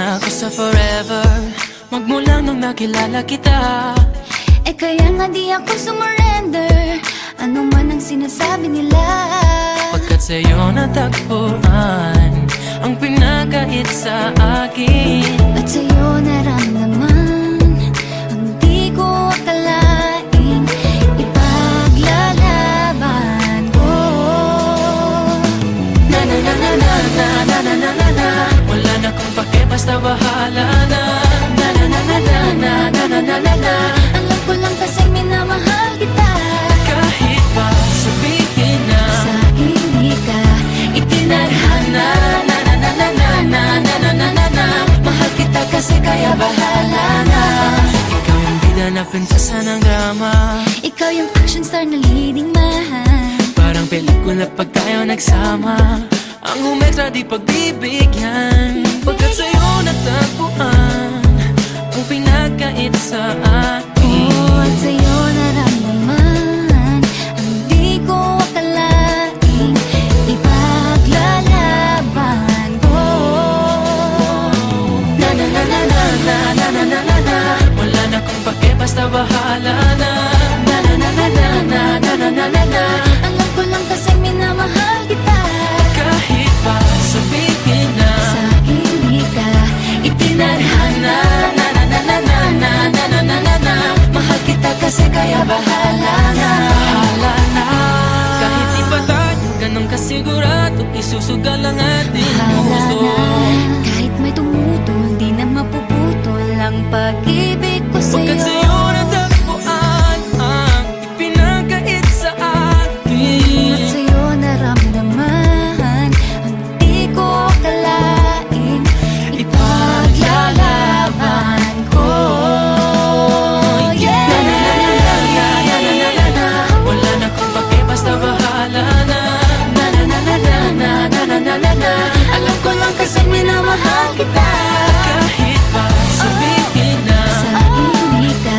na ako sa forever, magmula nung nakilala kita. Eh kaya nga di ako sumurrender, ano man ang sinasabi nila. Pagkat sa'yo natagpuan ang pinakait sa akin. At sa'yo naramdaman ang di ko akalaing ipaglalaban ko. Na na na na na na na na na na na. Wala na kong pake, basta bahala na. Na na na na na na na na na na na. Alam ko lang kasi minamahal kita. Kahit pa sabihin na Sa hindi ka itinadhana. na na na na na na na na na na na. Mahal kita kasi kaya bahala na. Ikaw yung bida na prinsesa ng drama. Ikaw yung action star na leading man. Parang pelikula pag tayo nagsama. Ang umextra di pagbibigyan. Pagkat sa'yo natagpuan ang pinakait sa akin. Oh, at sa'yo naramdaman ang di ko akalaing ipaglalaban ko. Na na na na na na na na na na na. Wala na kong pake, basta bahala na. Na na na na na na na na na na na. Alam ko lang kasi minamahal kita. Kahit pa sabihin na Sa hindi ka itinadhana. na na na na na na na na na na na. Mahal kita kasi kaya bahala na. Bahala na. Kahit di pa tayo ganun kasigurado, isusugal ang ating Bahala puso. na. Kahit may tumutol, di na mapuputol ang pag-ibig ko Pagkat sa'yo. sa'yo natagpuan ang pinakait sa akin. At sa'yo naramdaman ang di ko akalaing ipaglalaban ko. Yeah! Na na na na na na na na na na. Wala na kong pake, basta bahala na. Na na na na na na na na na na na. Alam ko lang kasi minamahal kita. Kahit pa sabihin na Sa hindi ka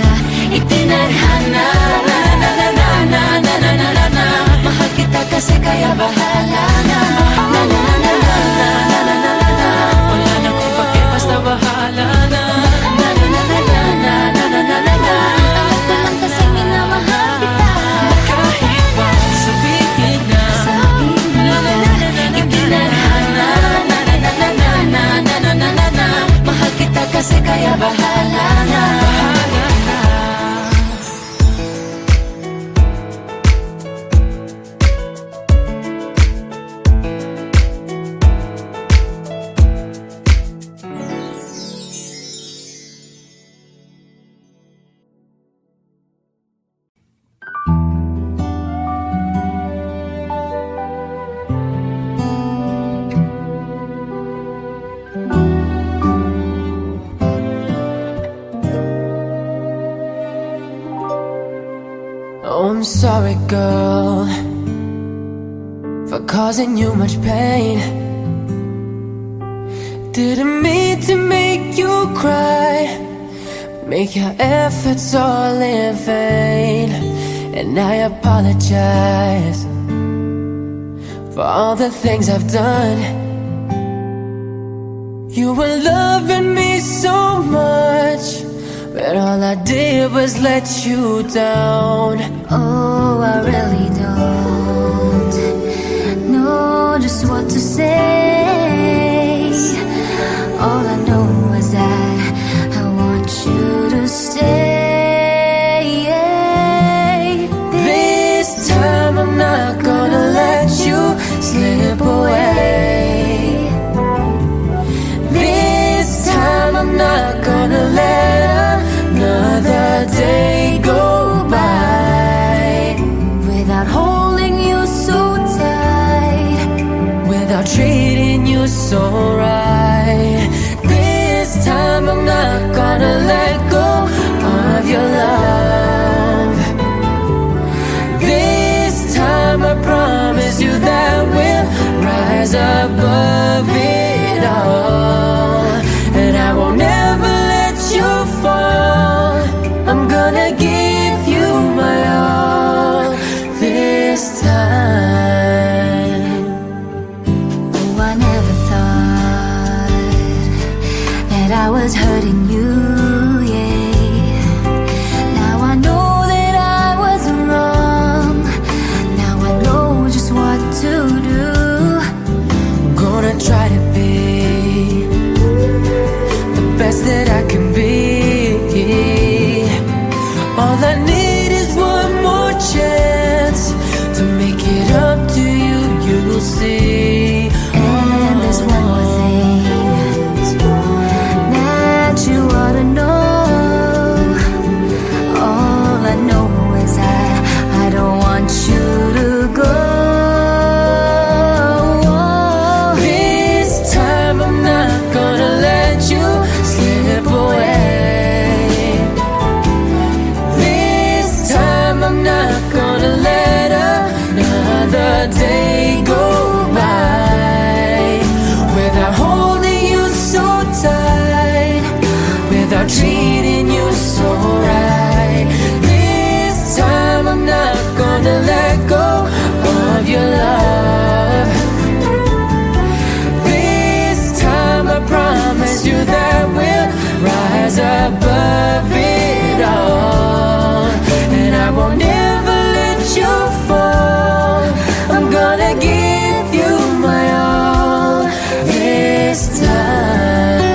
itinadhana. na na na na na na na na na na. Mahal kita kasi kaya bahala na. Na na na na na na na na na na. Wala na kong pake, basta bahala na. Na na na na na na na na na na. Alam ko lang kasi minamahal kita. Kahit pa sabihin na Sa hindi ka itinadhana. Mahal kita kasi kaya bahala na. bahala na. Oh, I'm sorry, girl, for causing you much pain. Didn't mean to make you cry, make your efforts all in vain. And I apologize for all the things I've done. You were loving me so much, but all I did was let you down. Oh, I really don't know just what to say. All I know is that I want you to stay. This time I'm not gonna let you slip away. This time I'm not gonna let another day go by Without holding you so tight, without treating you so right. This time I'm not gonna let go of your love. This time I promise you that we'll rise above it all. And I won't ever let you fall. I'm gonna give you my all this time. oh, I never thought that All I need is one more chance to make it up to you, you'll see. And there's one more thing that you ought to know. All I know is I don't want you to go. This time I'm not gonna let you slip away. This time I'm not gonna let another day go by without holding you so tight, without treating you so right. This time I'm not gonna let go of your love. This time I promise you that we'll rise above it all, and I won't ever let you fall. I'm gonna give you my all this time.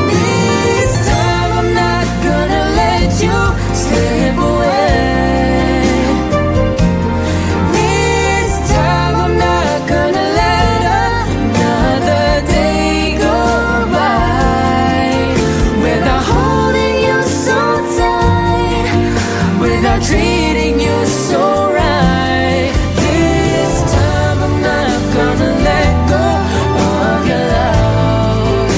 This time I'm not gonna let you slip away. This time I'm not gonna let another day go by without holding you so tight, without treating you so right. This time I'm not gonna let go of your love.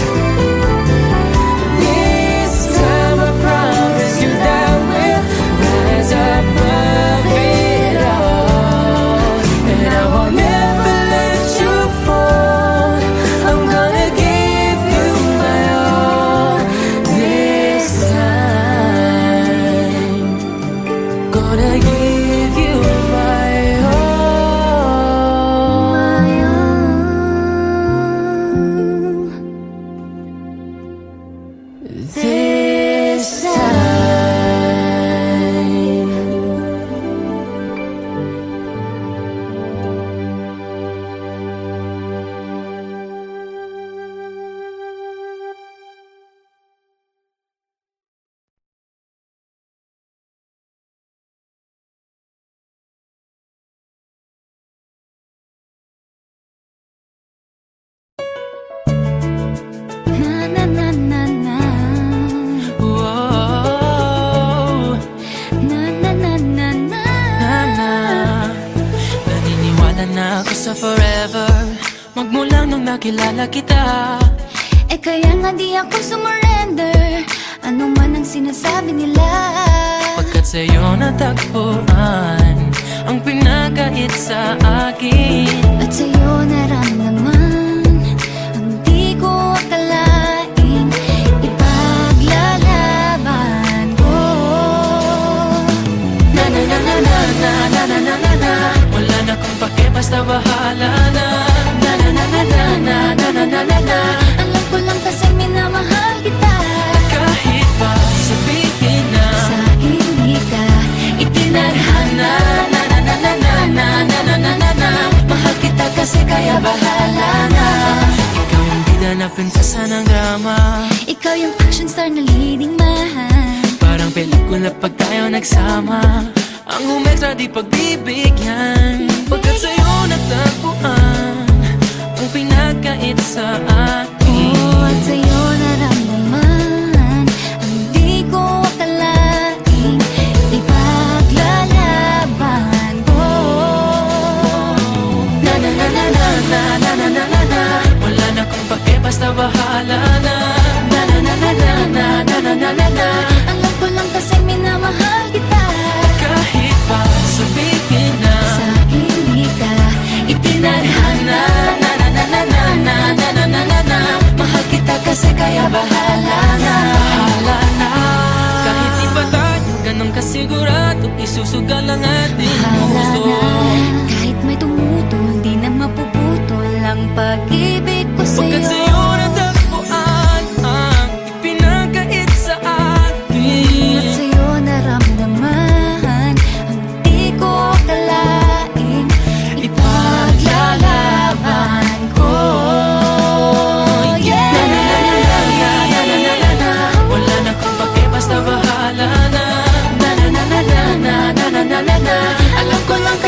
This time I promise you that we'll rise above it all, and I won't ever let you fall. I'm gonna give you my all this time. Gonna give you my all. This time. Na na na na na. Whoa, Na na na na na. na. Naniniwala na ako sa forever, magmula nung nakilala kita. Eh kaya nga di ako sumurrender, ano man ang sinasabi nila. Pagkat sa'yo natagpuan ang pinagkait sa akin. At sa'yo naramdaman ang di ko akalaing ipaglalaban ko. Na na na na na na na na na na na. Wala na kung pake, basta bahala na. Na na na na na na na na na na na. Alam ko lang kasi minamahal kita. Kahit pa sabihin na Sa hindi ka itinadhana. na na na na na na na na na na na. Mahal kita kasi kaya bahala na. Ikaw yung bida na prinsesa ng drama, Ikaw yung action star na leading man. parang pelikula pag tayo nagsama. Ang umektra di pagbibigyan, pagkat sa'yo natagpuan ang pinagkait sa akin. Oh, at sa'yo naramdaman ang di ko akalaing ipaglalaban ko. Na na na na na na na na na na na. Wala na kung pake, basta bahala na. Na na na na na na na na na na na. Alam ko lang kasi minamahal kita. Kahit pa sabihin na Sa hindi ka itinadhana. na na na na na na na na na na na. Mahal kita kasi kaya bahala na. Bahala na. Kahit di pa tayo ganun kasigurado, isusugal ang ating Bahala puso. na. Kahit may tumutol, di na mapuputol ang pag-ibig ko Pagkat sa'yo. sa'yo natagpuan ang ipinagkait sa akin. At sa'yo naramdaman ang di ko akalaing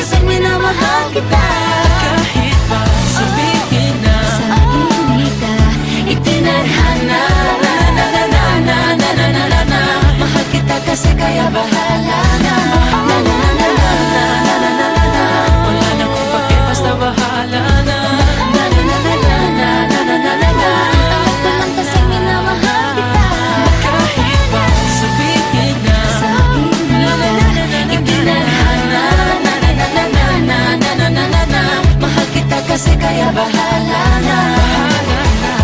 kasi minamahal kita. Kahit pa sabihin na Sa hindi ka itinadhana. Na na na na na na na na na na. Mahal kita kasi kaya bahala na. Na na na na na na na na na na. wala na kung bakit, basta bahala na. Na na na na na na na na na na na. Alam ko lang kasi minamahal kita. Kahit pa sabihin na Sa hindi ka itinadhana. Na na na na na na na na na na na. Mahal kita kasi kaya bahala na. bahala na.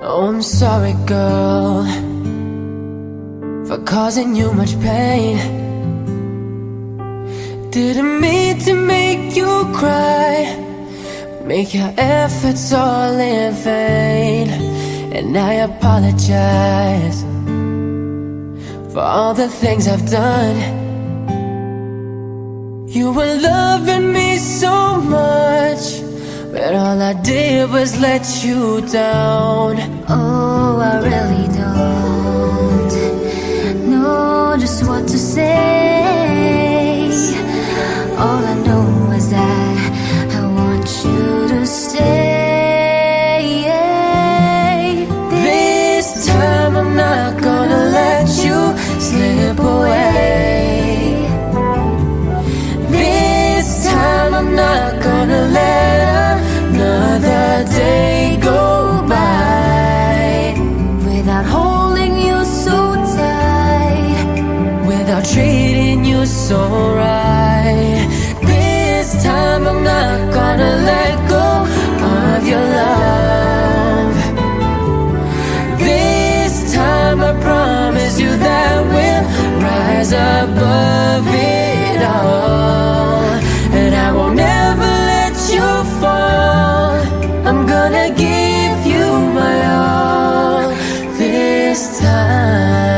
Oh, I'm sorry, girl, for causing you much pain. Didn't mean to make you cry, make your efforts all in vain. And I apologize for all the things I've done. You were loving me so much, but all I did was let you down. Oh, I really don't know just what to say. All I know is that I want you to stay. This time I'm not gonna let you slip away. This time I'm not gonna let another day go by Without holding you so tight, without treating you so right. This time I'm not gonna let go of your love. This time I promise you that we'll rise above it all. And I won't ever let you fall. I'm gonna give you my all this time.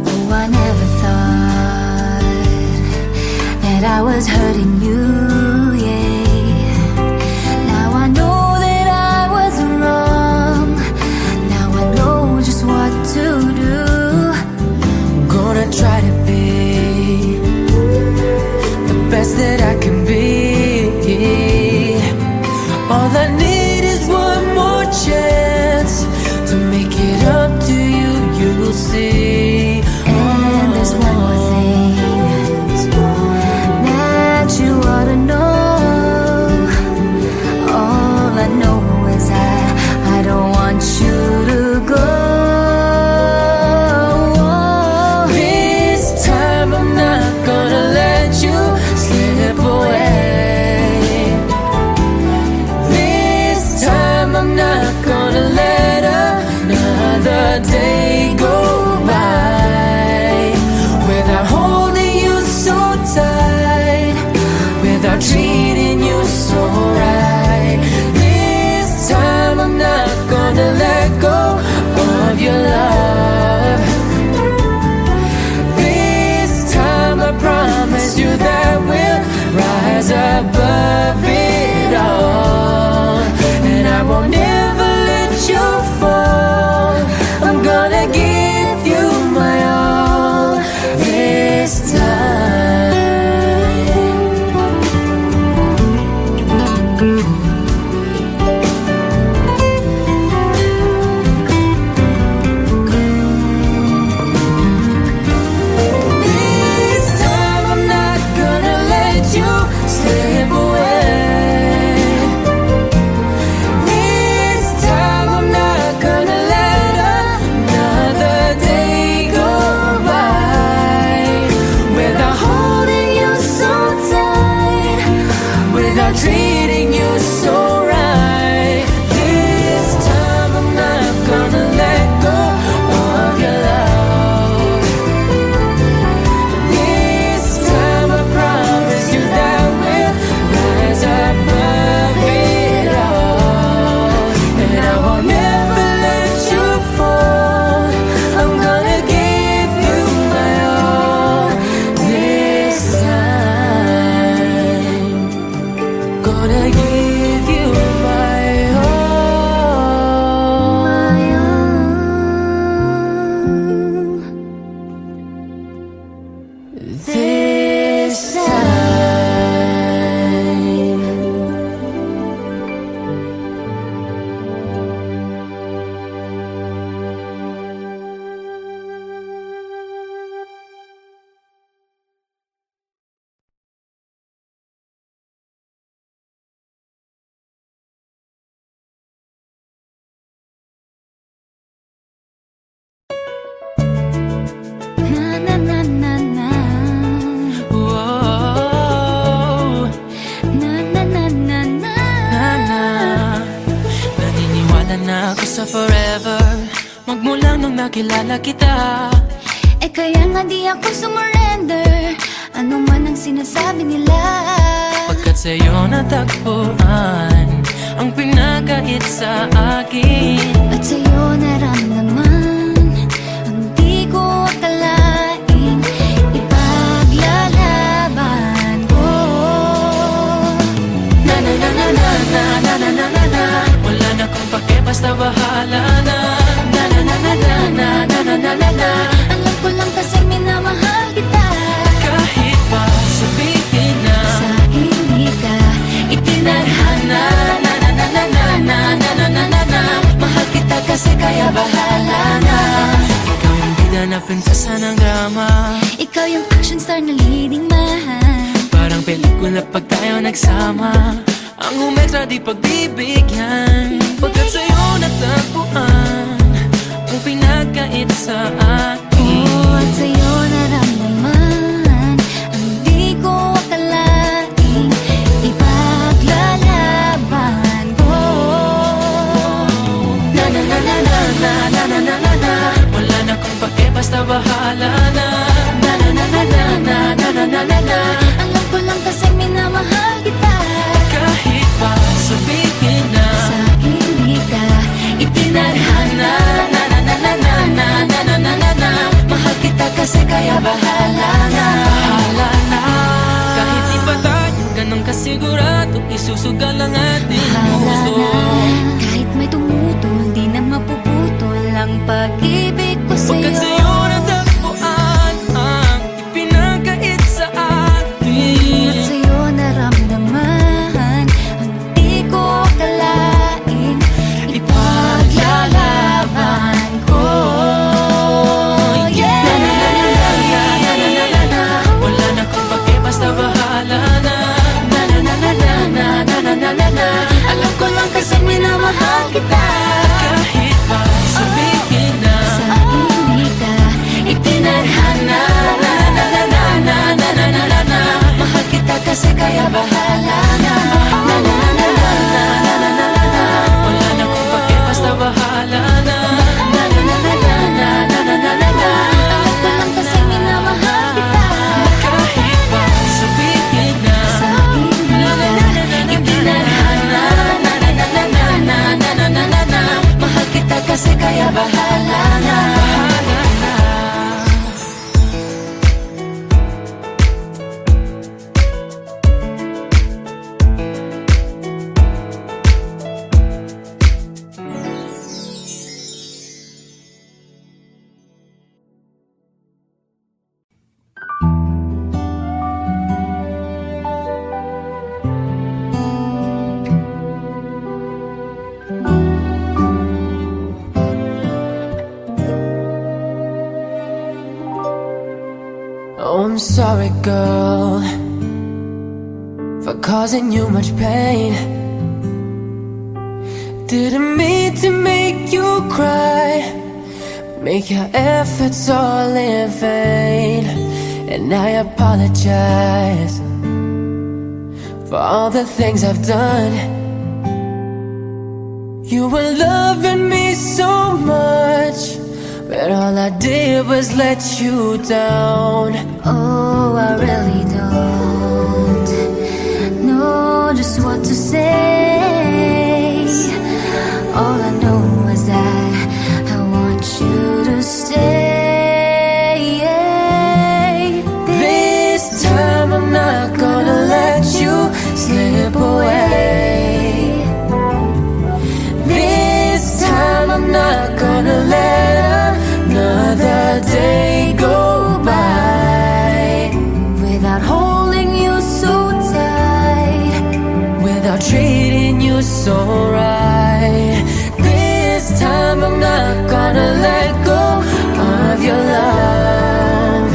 oh, I never thought forever, magmula nung nakilala kita. Eh kaya nga di ako sumurrender, ano man ang sinasabi nila. Pagkat sa'yo natagpuan ang pinakait sa akin. At sa'yo naramdaman ang di ko akalaing ipaglalaban ko. Na na na na na na na na na na na. Wala na kung pake, basta bahala na. Na na na na na na na na na na na. Alam ko lang kasi minamahal kita. Kahit pa sabihin na Sa hindi ka itinadhana. na na na na na na na na na na na. Mahal kita kasi kaya bahala na. Ikaw yung bida na prinsesa ng drama. Ikaw yung action star na leading man. Parang pelikula pag tayo nagsama. Ang umextra di pagbibigyan. Pagkat sa'yo natagpuan ang pinakait sa akin. At sa'yo naramdaman ang di ko akalaing ipaglalaban ko. Na na na na na na na na na na na. Wala na kung pake, basta bahala na. Na na na na na na na na na na na. Alam ko lang kasi minamahal kita. Kahit pa sabihin na Sa hindi ka itinadhana. na na na na na na na na na na na. Mahal kita kasi kaya bahala na. Bahala na. Kahit di pa tayo ganun kasigurado, isusugal ang ating Bahala puso. na. Kahit may tumutol, di na mapuputol ang pag-ibig ko Pagkat sa'yo. sa'yo natagpuan ang ipinakait sa atin. At sa'yo naramdaman ang di ko akalaing ipaglalaban ko. Yeah! Na na na na na. Wala na kung pake, basta bahala na. Na na na na na na na na na na na. Alam ko lang kasi minamahal kita. Kahit pa sabihin na Sa hindi ka itinadhana. na na na na na na na na na na. Mahal kita kasi kaya bahala na. Na na na na na na na na na na. Wala na kung pake, basta bahala na. Na na na na na na na na na na na. Alam ko lang kasi minamahal kita. Kahit pa sabihin na Sa hindi ka itinadhana. Mahal kita kasi kaya bahala na. Oh, I'm sorry, girl, for causing you much pain. Didn't mean to make you cry, make your efforts all in vain. And I apologize for all the things I've done. You were loving me so much, but all I did was let you down. Oh, I really don't know just what to say. All I know is that I want you to stay. This time I'm not gonna let you slip away. This time I'm not gonna let another day go by Without holding you so tight, without treating you so right. This time I'm not gonna let go of your love.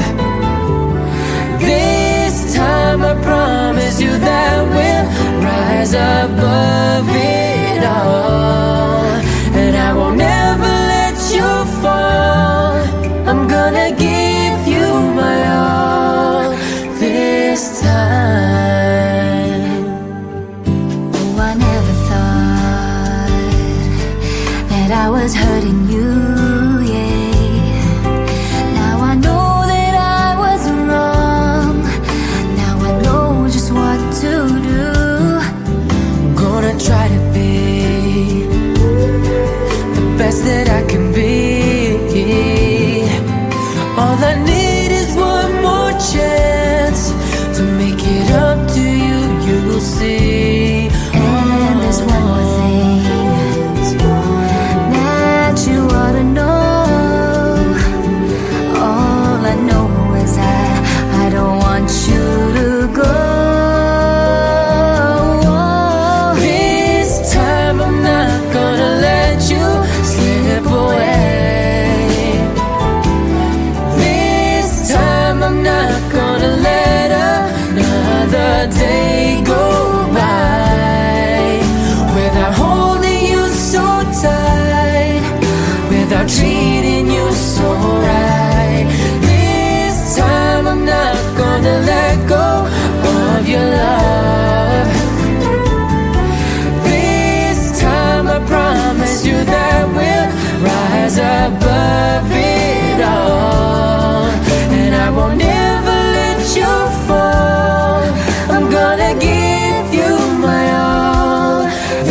This time I promise you that we'll rise above it all, and I won't ever let you fall. I'm gonna give you my all this time. oh, I never thought that I was All I need is one more chance to make it up to you, you'll see. And there's one more thing that you ought to know. All I know is I don't want you to go. This time I'm not gonna let you slip away. This time I'm not gonna let another day go by without holding you so tight, without treating you so right. This time I'm not gonna let go of your love. This time I promise you that we'll rise above it all, and I won't ever let you fall. I'm gonna give you my all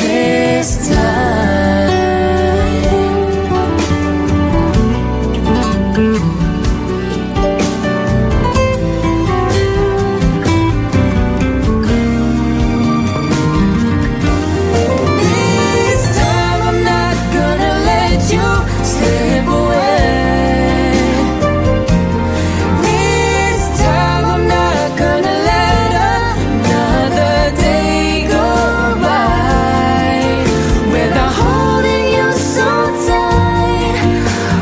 this time. This time I'm not gonna let you slip away. This time I'm not gonna let another day go by without holding you so tight,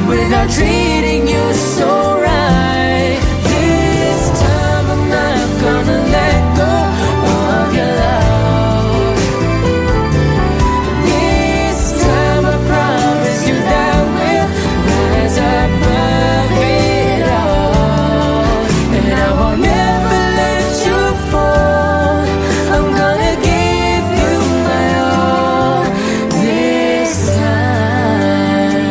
without treating you so right. This time I'm not gonna let go of your love. This time I promise you that we'll rise above it all, and I won't ever let you fall. I'm gonna give you my all this time.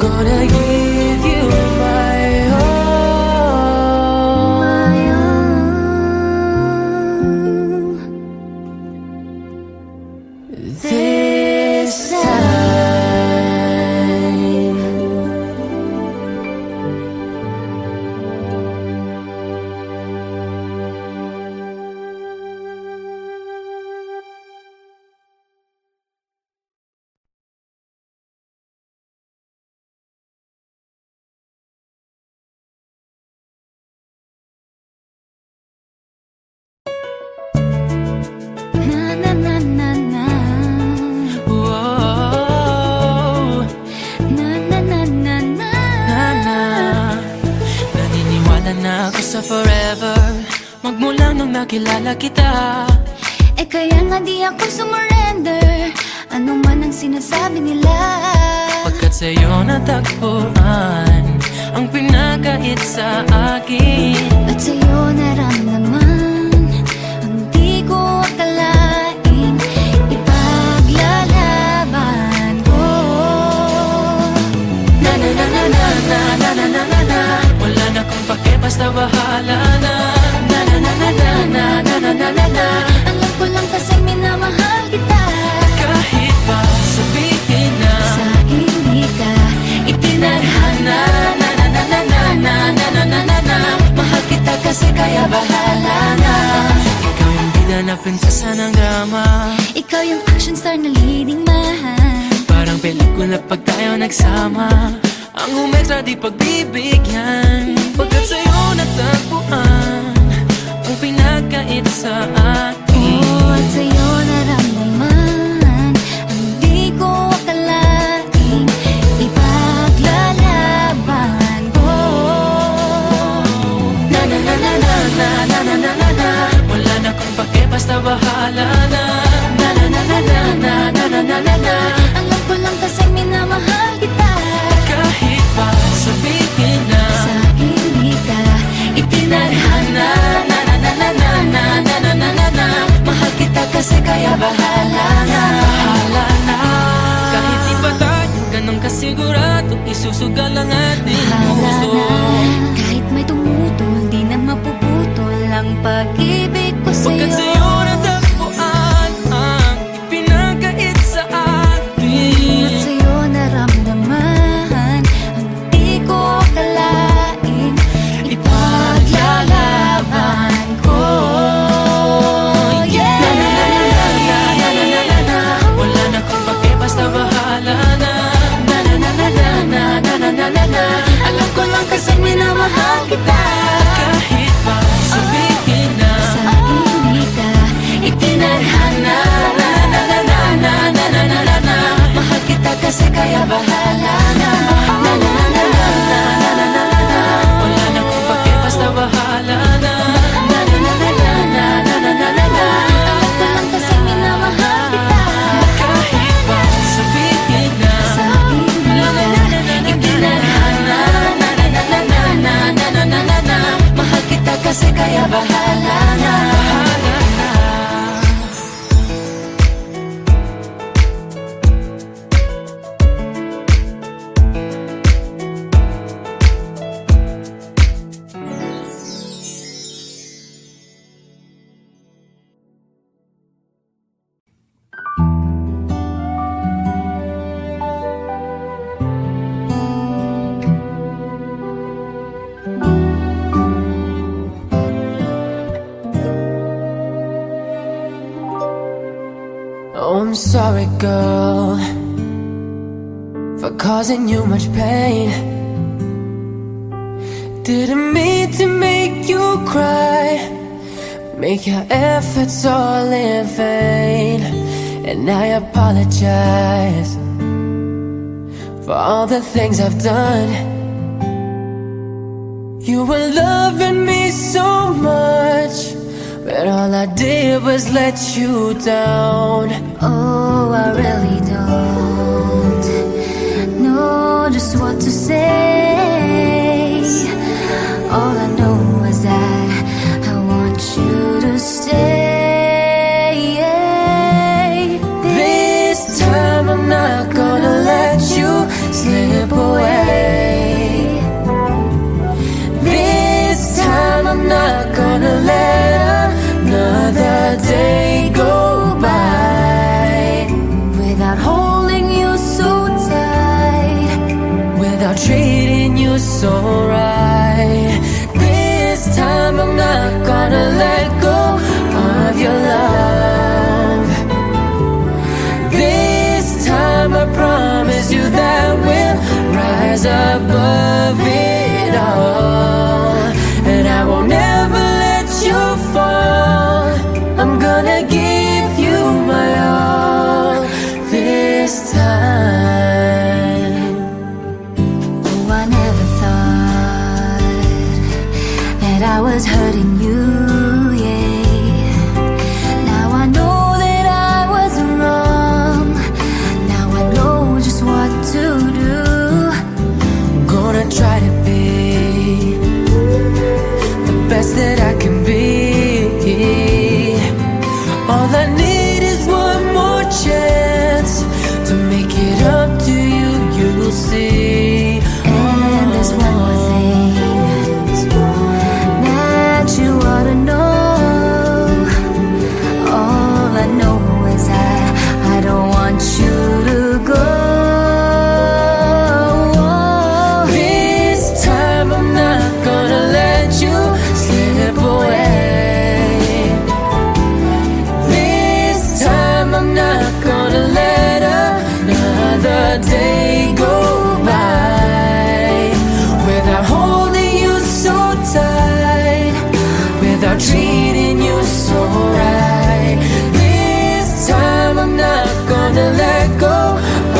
Gonna give you my all. My This time. na na na na na Whoa, na na na na na. na. Naniniwala na ako sa forever, magmula nung nakilala kita. Eh kaya nga di ako sumurrender, ano man ang sinasabi nila. Pagkat sa'yo natagpuan ang pinakait sa akin. At sa'yo naramdaman ang di ko akalaing ipaglalaban ko. Na na na na na na na na na na na. Wala na kung pake, basta bahala na. Na na na na na na na na na na na. Alam ko lang kasi minamahal kita. Kahit pa sabihin na Sa akin di ka itinadhana. na na na na na na na na na na na. Mahal kita kasi kaya bahala na. Ikaw yung bida na prinsesa ng drama, Ikaw yung action star na leading man. parang pelikula pag tayo nagsama. Ang umextra di pagbibigyan, pagkat sa'yo natagpuan ang pinakait sa akin. At sa'yo naramdaman ang di ko akalaing ipaglalaban ko. Na na na na na na na na na na na. Wala na kung pake, basta bahala na. Na na na na na na na na na na na. Alam ko lang kasi minamahal kita. Kahit pa sabihin na Sa akin di ka itinadhana. na na na na na na na na na na na. Mahal kita kasi kaya bahala na. Bahala na. Kahit di pa tayo ganun kasigurado, isusugal ang ating Bahala puso. na. Kahit may tumutol, di na mapuputol ang pag-ibig ko Pagkat sa'yo. sa'yo natagpuan ang ipinakait sa akin. At sa'yo naramdaman ang di ko Kasi minamahal kita. Kahit pa sabihin na Sa aking wika, itinadhana. Na na na na na na na na na na. Mahal kita kasi kaya bahala na. Na na na na na na na na na na. wala na kung bakit basta bahala na. Na na na na na na na na na na na. Tanggap ko lang kasi minamahal kita. Kahit pa sabihin na Sa aking wika, itinadhana. Na na na na na na na na na na na. Mahal kita kasi kaya bahala na. bahala na. Oh, I'm sorry, girl, for causing you much pain. Didn't mean to make you cry, make your efforts all in vain. And I apologize for all the things I've done. You were loving me so much, but all I did was let you down. Oh, I really don't know just what to say. All I know is that I want you to stay. This time I'm not gonna let you slip away. This time I'm not gonna let another day go by Without holding you so tight, without treating you so right. This time I'm not gonna let go of your love. This time I promise you that we'll rise above it all. And I won't ever let you fall. I'm gonna give you my all this time. oh, I never thought that I was hurting you, yeah. Now I know that I was wrong. Now I know just what to do. Gonna try to be the best that I can be. All I need is one more chance to make it up to you, you'll see. And there's one more thing that you ought to know. All I know is that I don't want you to go. This time I'm not gonna let you slip away. This time I'm not gonna let another day go by without holding you so tight, without treating you so right. This time I'm not gonna let go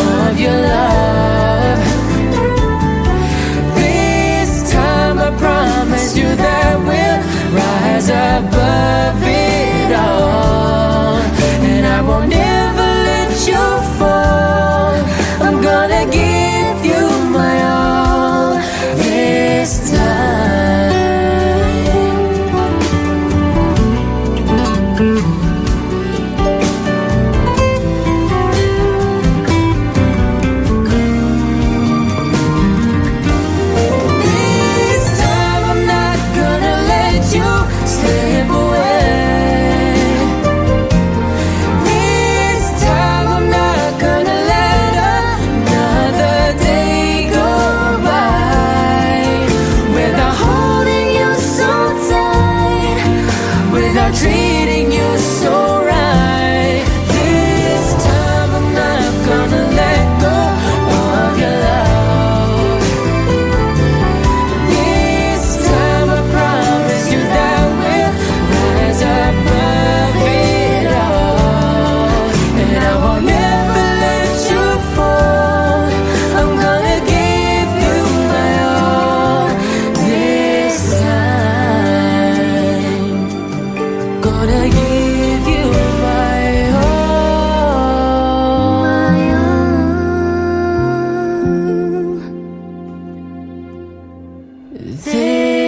of your love. This time I promise you that we'll rise above it all. And I won't ever let you fall. I'm gonna give you my all this time. They